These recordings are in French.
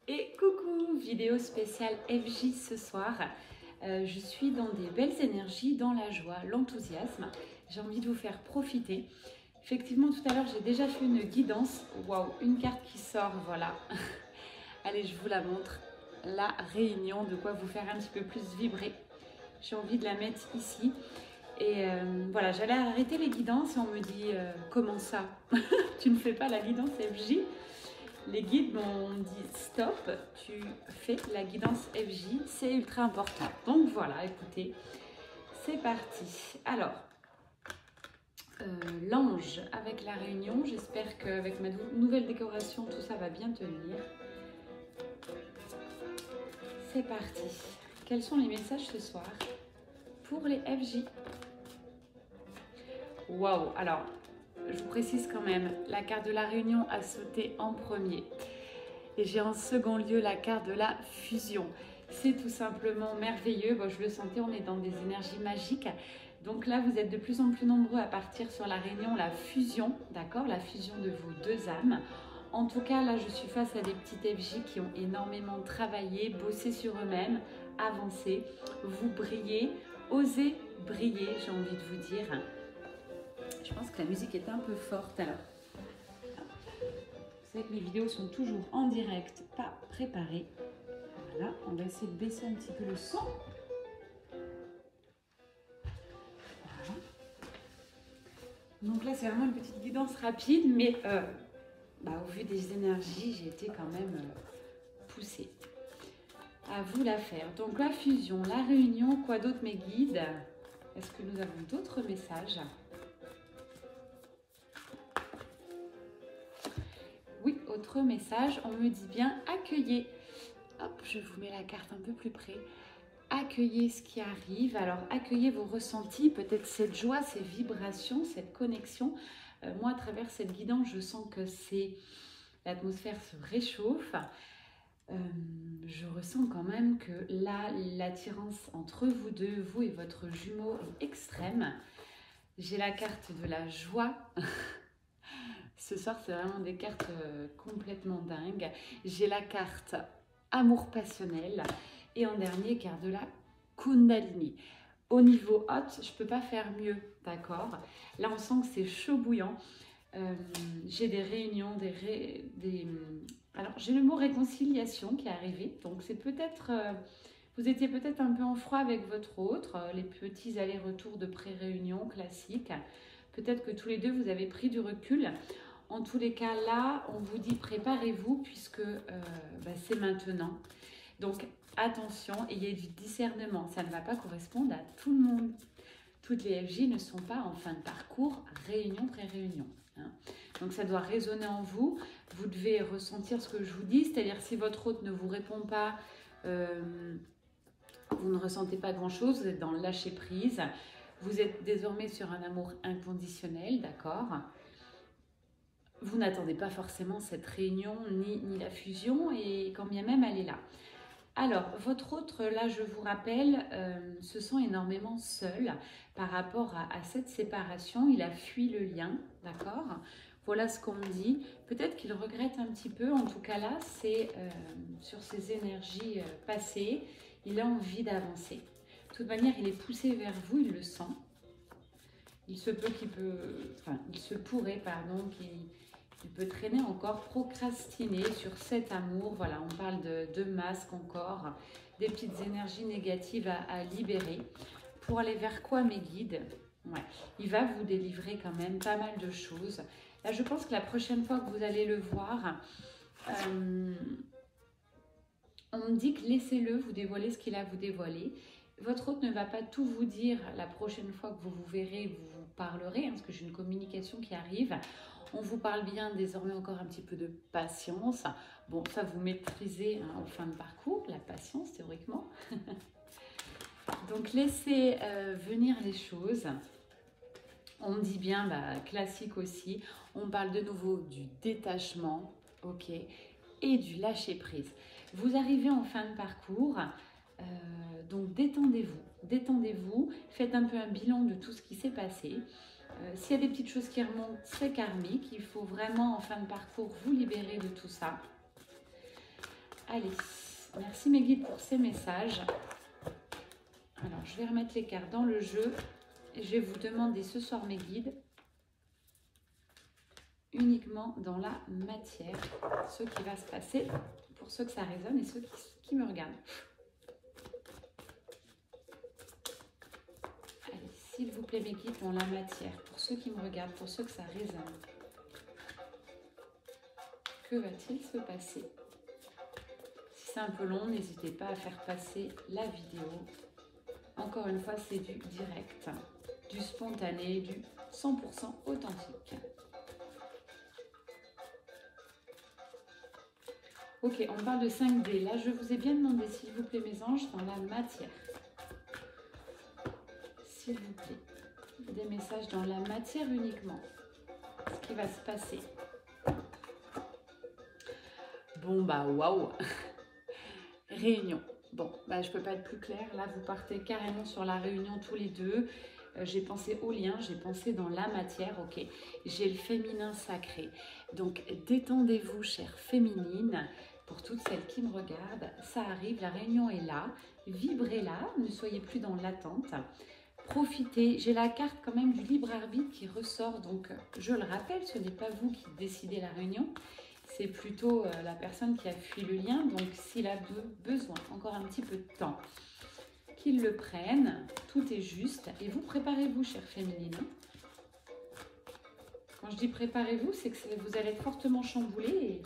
Et coucou, vidéo spéciale FJ ce soir. Je suis dans des belles énergies, dans la joie, l'enthousiasme. J'ai envie de vous faire profiter. Effectivement, tout à l'heure, j'ai déjà fait une guidance. Waouh, une carte qui sort, voilà. Allez, je vous la montre. La réunion, de quoi vous faire un petit peu plus vibrer. J'ai envie de la mettre ici. Et voilà, j'allais arrêter les guidances et on me dit comment ça tu ne fais pas la guidance FJ? Les guides m'ont dit stop, tu fais la guidance FJ, c'est ultra important. Donc voilà, écoutez, c'est parti. Alors, l'ange avec la réunion, j'espère qu'avec ma nouvelle décoration, tout ça va bien tenir. C'est parti. Quels sont les messages ce soir pour les FJ? Waouh, alors, je vous précise quand même, la carte de la réunion a sauté en premier. Et j'ai en second lieu la carte de la fusion. C'est tout simplement merveilleux. Bon, je le sentais, on est dans des énergies magiques. Donc là, vous êtes de plus en plus nombreux à partir sur la réunion, la fusion, d'accord? La fusion de vos deux âmes. En tout cas, là, je suis face à des petites FJ qui ont énormément travaillé, bossé sur eux-mêmes, avancé. Vous brillez, osez briller, j'ai envie de vous dire. Je pense que la musique est un peu forte alors. Vous savez que mes vidéos sont toujours en direct, pas préparées. Voilà, on va essayer de baisser un petit peu le son. Voilà. Donc là, c'est vraiment une petite guidance rapide, mais au vu des énergies, j'ai été quand même poussée. À vous la faire. Donc la fusion, la réunion, quoi d'autre mes guides? Est-ce que nous avons d'autres messages? Oui, autre message, on me dit bien accueillez. Hop, je vous mets la carte un peu plus près. Accueillez ce qui arrive. Alors, accueillez vos ressentis, peut-être cette joie, ces vibrations, cette connexion. Moi, à travers cette guidance, je sens que l'atmosphère se réchauffe. Je ressens quand même que là, l'attirance entre vous deux, vous et votre jumeau est extrême. J'ai la carte de la joie. Ce soir, c'est vraiment des cartes complètement dingues. J'ai la carte amour passionnel et en dernier, carte de la Kundalini. Au niveau hot, je ne peux pas faire mieux, d'accord? Là, on sent que c'est chaud bouillant. J'ai des réunions, alors, j'ai le mot réconciliation qui est arrivé. Donc, c'est peut-être... vous étiez peut-être un peu en froid avec votre autre, les petits allers-retours de pré-réunion classiques. Peut-être que tous les deux, vous avez pris du recul. En tous les cas, là, on vous dit préparez-vous puisque c'est maintenant. Donc, attention, ayez du discernement. Ça ne va pas correspondre à tout le monde. Toutes les FJ ne sont pas en fin de parcours, réunion, pré-réunion. Hein. Donc, ça doit résonner en vous. Vous devez ressentir ce que je vous dis. C'est-à-dire, si votre hôte ne vous répond pas, vous ne ressentez pas grand-chose, vous êtes dans le lâcher-prise. Vous êtes désormais sur un amour inconditionnel, d'accord? Vous n'attendez pas forcément cette réunion ni la fusion et quand bien même elle est là. Alors, votre autre, là je vous rappelle, se sent énormément seul par rapport à cette séparation. Il a fui le lien, d'accord? Voilà ce qu'on me dit. Peut-être qu'il regrette un petit peu, en tout cas là, c'est sur ses énergies passées, il a envie d'avancer. De toute manière, il est poussé vers vous, il le sent. Il se pourrait, qu'il peut traîner encore, procrastiner sur cet amour. Voilà, on parle de masque encore, des petites énergies négatives à libérer. Pour aller vers quoi, mes guides? Ouais, il va vous délivrer quand même pas mal de choses. Là, je pense que la prochaine fois que vous allez le voir, on me dit que laissez-le vous dévoiler ce qu'il a à vous dévoiler. Votre hôte ne va pas tout vous dire la prochaine fois que vous vous verrez, vous vous parlerez, hein, parce que j'ai une communication qui arrive. On vous parle bien désormais encore un petit peu de patience. Bon, ça vous maîtrisez hein, en fin de parcours, la patience théoriquement. Donc laissez venir les choses. On me dit bien, classique aussi, on parle de nouveau du détachement, ok, et du lâcher-prise. Vous arrivez en fin de parcours, donc détendez-vous, faites un peu un bilan de tout ce qui s'est passé. S'il y a des petites choses qui remontent, c'est karmique, il faut vraiment en fin de parcours vous libérer de tout ça. Allez, merci mes guides pour ces messages. Alors, je vais remettre les cartes dans le jeu. Et je vais vous demander ce soir mes guides, uniquement dans la matière, ce qui va se passer, pour ceux que ça résonne et ceux qui me regardent. Allez, s'il vous plaît mes guides, dans la matière, pour ceux qui me regardent, pour ceux que ça résonne. Que va-t-il se passer? Si c'est un peu long, n'hésitez pas à faire passer la vidéo. Encore une fois, c'est du direct, du spontané, du 100% authentique. Ok, on parle de 5D. Là, je vous ai bien demandé, s'il vous plaît, mes anges, dans la matière. S'il vous plaît, des messages dans la matière uniquement. Ce qui va se passer. Bon, bah, waouh. Réunion. Bon, bah, je ne peux pas être plus claire. Là, vous partez carrément sur la réunion tous les deux. J'ai pensé au lien, j'ai pensé dans la matière, ok. J'ai le féminin sacré. Donc, détendez-vous, chère féminine. Pour toutes celles qui me regardent, ça arrive, la réunion est là. Vibrez-la, ne soyez plus dans l'attente. Profitez. J'ai la carte quand même du libre arbitre qui ressort. Donc, je le rappelle, ce n'est pas vous qui décidez la réunion. C'est plutôt la personne qui a fui le lien. Donc, s'il a besoin, encore un petit peu de temps, qu'ils le prennent. Tout est juste. Et vous, préparez-vous, chère féminine. Quand je dis préparez-vous, c'est que vous allez être fortement chamboulé. Et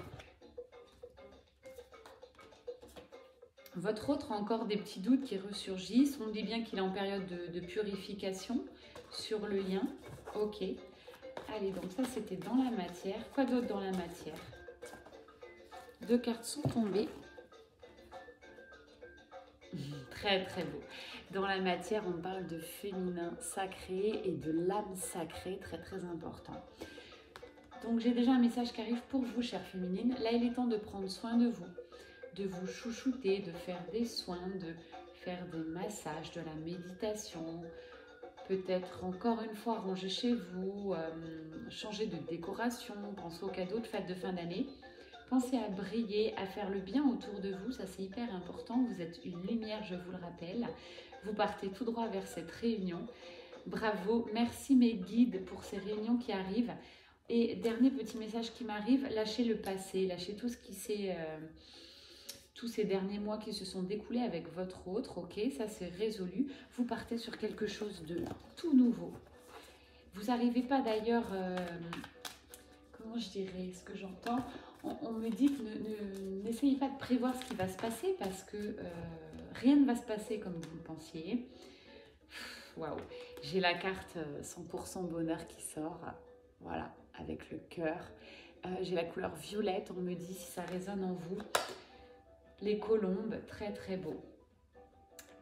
votre autre a encore des petits doutes qui ressurgissent. On dit bien qu'il est en période de purification sur le lien. Ok. Allez, donc ça, c'était dans la matière. Quoi d'autre dans la matière? 2 cartes sont tombées. Très, très beau. Dans la matière, on parle de féminin sacré et de l'âme sacrée, très, très important. Donc, j'ai déjà un message qui arrive pour vous, chère féminine. Là, il est temps de prendre soin de vous chouchouter, de faire des soins, de faire des massages, de la méditation, peut-être encore une fois ranger chez vous, changer de décoration, penser aux cadeaux de fête de fin d'année. Pensez à briller, à faire le bien autour de vous, ça c'est hyper important. Vous êtes une lumière, je vous le rappelle. Vous partez tout droit vers cette réunion. Bravo, merci mes guides pour ces réunions qui arrivent. Et dernier petit message qui m'arrive, lâchez le passé, lâchez tout ce qui s'est... tous ces derniers mois qui se sont découlés avec votre autre, ok, ça c'est résolu. Vous partez sur quelque chose de tout nouveau. Vous n'arrivez pas d'ailleurs, comment je dirais, ce que j'entends, on me dit que n'essayez pas de prévoir ce qui va se passer parce que rien ne va se passer comme vous le pensiez. Waouh, j'ai la carte 100% bonheur qui sort, voilà, avec le cœur. J'ai la couleur violette, on me dit si ça résonne en vous. Les colombes, très très beau.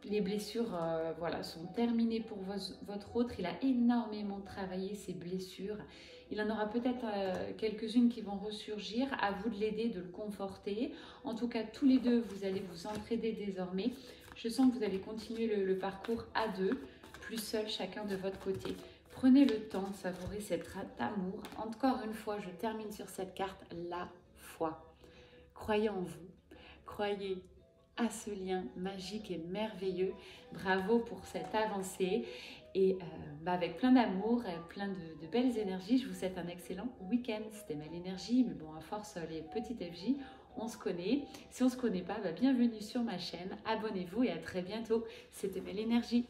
Les blessures voilà, sont terminées pour votre autre. Il a énormément travaillé ses blessures. Il en aura peut-être quelques-unes qui vont ressurgir. À vous de l'aider, de le conforter. En tout cas, tous les deux, vous allez vous entraider désormais. Je sens que vous allez continuer le parcours à deux, plus seul chacun de votre côté. Prenez le temps de savourer cet amour. Encore une fois, je termine sur cette carte, la foi. Croyez en vous. Croyez à ce lien magique et merveilleux. Bravo pour cette avancée. Et avec plein d'amour, plein de belles énergies, je vous souhaite un excellent week-end. C'était Mel Énergie, mais bon, à force, les petites FJ, on se connaît. Si on ne se connaît pas, bienvenue sur ma chaîne. Abonnez-vous et à très bientôt. C'était Mel Énergie.